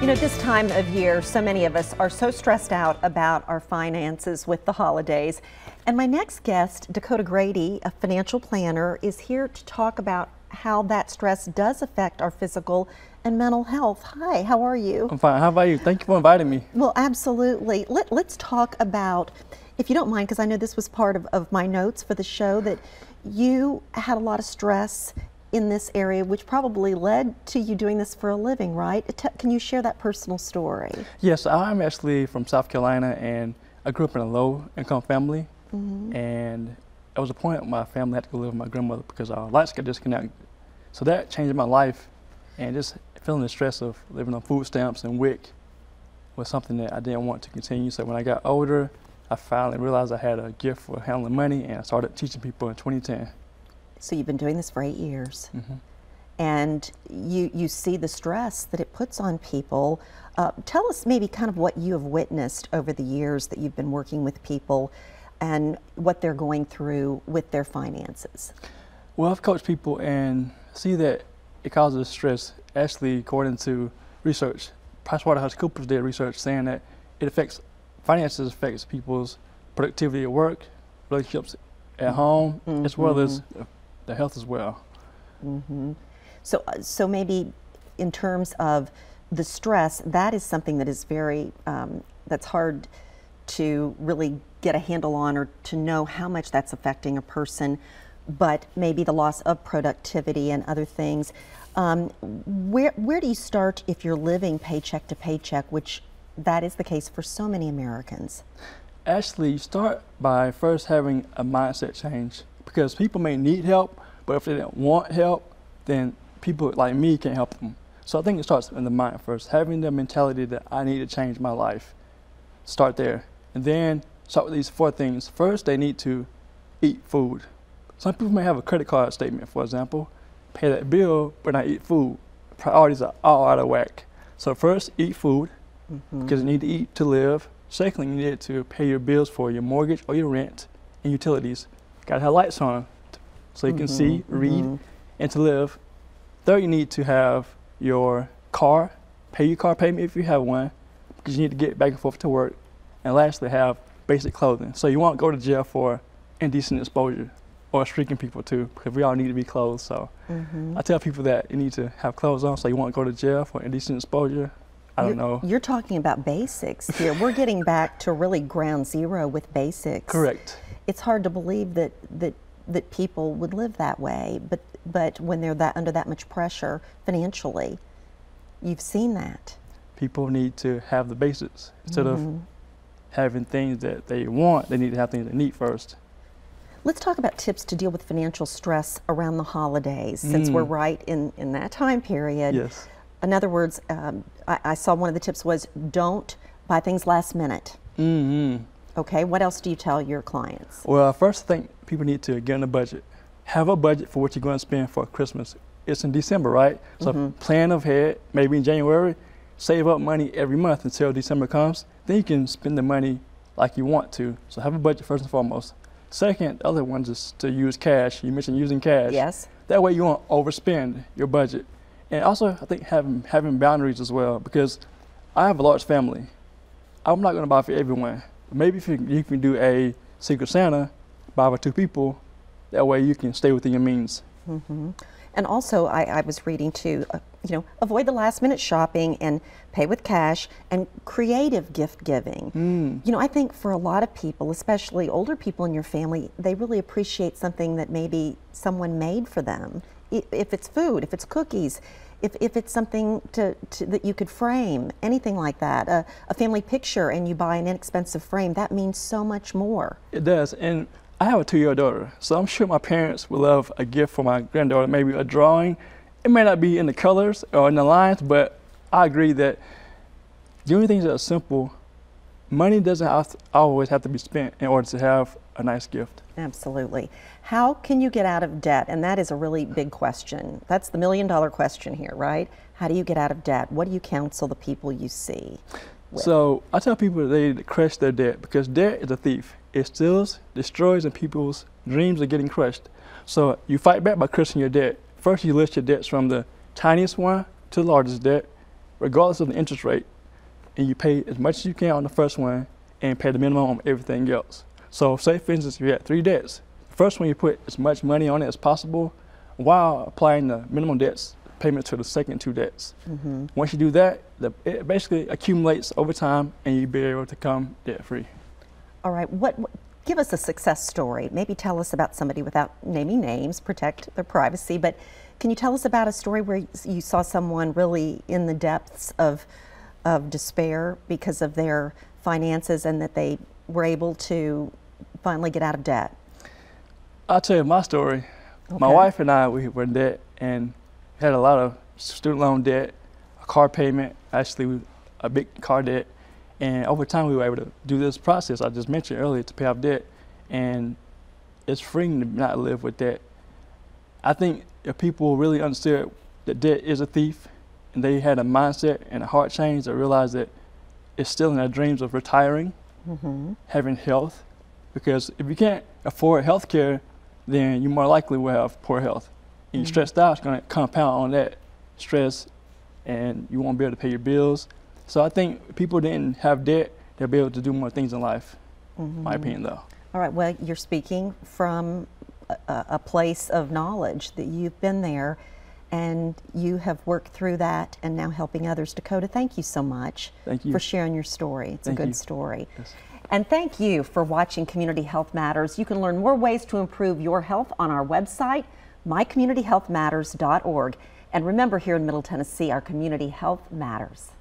You know, this time of year, so many of us are so stressed out about our finances with the holidays. And my next guest, Dakota Grady, a financial planner, is here to talk about how that stress does affect our physical and mental health. Hi, how are you? I'm fine. How about you? Thank you for inviting me. Well, absolutely. Let's talk about, if you don't mind, because I know this was part of my notes for the show, that you had a lot of stress in this area, which probably led to you doing this for a living, right? Can you share that personal story? Yes, I'm actually from South Carolina, and I grew up in a low-income family. And there was a point my family had to go live with my grandmother because our lights got disconnected. So that changed my life, and just feeling the stress of living on food stamps and WIC was something that I didn't want to continue. So when I got older, I finally realized I had a gift for handling money, and I started teaching people in 2010. So you've been doing this for 8 years, and you see the stress that it puts on people. Tell us maybe kind of what you have witnessed over the years that you've been working with people and what they're going through with their finances. Well, I've coached people and see that it causes stress. Actually, according to research, PricewaterhouseCoopers did research saying that it affects, finances affects people's productivity at work, relationships at home, as well as their health as well. So maybe in terms of the stress, that is something that is very, that's hard to really get a handle on or to know how much that's affecting a person, but maybe the loss of productivity and other things. Where do you start if you're living paycheck to paycheck, which that is the case for so many Americans? Actually, you start by first having a mindset change, because people may need help, but if they don't want help, then people like me can't help them. So I think it starts in the mind first, having the mentality that I need to change my life. Start there, and then start with these 4 things. First, they need to eat food. Some people may have a credit card statement, for example, pay that bill, but not eat food. Priorities are all out of whack. So first, eat food, because you need to eat to live. Secondly, you need to pay your bills for your mortgage or your rent and utilities. Gotta have lights on so you can see, read, and to live. Third, you need to have your car, pay your car payment if you have one, because you need to get back and forth to work. And lastly, have basic clothing. So you won't go to jail for indecent exposure or streaking people too, because we all need to be clothed. So I tell people that you need to have clothes on so you won't go to jail for indecent exposure. I don't know. You're talking about basics here. We're getting back to really ground zero with basics. Correct. It's hard to believe that people would live that way, but when they're under that much pressure financially, you've seen that. People need to have the basics. Instead of having things that they want, they need to have things they need first. Let's talk about tips to deal with financial stress around the holidays, since we're right in that time period. Yes. In other words, I saw one of the tips was don't buy things last minute. Okay, what else do you tell your clients? Well, first I think people need to get on a budget. Have a budget for what you're going to spend for Christmas. It's in December, right? So plan ahead, maybe in January, save up money every month until December comes. Then you can spend the money like you want to. So have a budget first and foremost. Second, the other one is to use cash. You mentioned using cash. Yes. That way you won't overspend your budget. And also, I think having boundaries as well, because I have a large family. I'm not going to buy for everyone. Maybe if you can do a Secret Santa, buy for 2 people, that way you can stay within your means. And also, I was reading too, avoid the last minute shopping and pay with cash and creative gift giving. You know, I think for a lot of people, especially older people in your family, they really appreciate something that maybe someone made for them. If it's food, if it's cookies, if it's something that you could frame, anything like that, a family picture, and you buy an inexpensive frame, that means so much more. It does, and I have a 2-year-old daughter, so I'm sure my parents would love a gift for my granddaughter, maybe a drawing. It may not be in the colors or in the lines, but I agree that doing things that are simple, money doesn't always have to be spent in order to have a nice gift. Absolutely. How can you get out of debt? And that is a really big question. That's the $1,000,000 question here, right? How do you get out of debt? What do you counsel the people you see with? So I tell people they need to crush their debt, because debt is a thief. It steals, destroys, and people's dreams are getting crushed. So you fight back by crushing your debt. First, you list your debts from the tiniest one to the largest debt, regardless of the interest rate, and you pay as much as you can on the first one and pay the minimum on everything else. So say for instance, you had 3 debts. The first one you put as much money on it as possible while applying the minimum debts payment to the second 2 debts. Once you do that, it basically accumulates over time and you'll be able to come debt free. All right, give us a success story. Maybe tell us about somebody without naming names, protect their privacy, but can you tell us about a story where you saw someone really in the depths of despair because of their finances and that they were able to finally get out of debt? I'll tell you my story. Okay. My wife and I, we were in debt and had a lot of student loan debt, a car payment, actually a big car debt. And over time, we were able to do this process I just mentioned earlier to pay off debt. And it's freeing to not live with debt. I think if people really understood that debt is a thief, and they had a mindset and a heart change that realized that it's still in their dreams of retiring, having health. Because if you can't afford health care, then you more likely will have poor health. And you're stressed out, it's going to compound on that stress, and you won't be able to pay your bills. So I think if people didn't have debt, they'll be able to do more things in life, my opinion though. All right, well, you're speaking from a place of knowledge that you've been there and you have worked through that and now helping others. Dakota, thank you so much for sharing your story. It's a good story. Yes. And thank you for watching Community Health Matters. You can learn more ways to improve your health on our website, mycommunityhealthmatters.org. And remember, here in Middle Tennessee, our community health matters.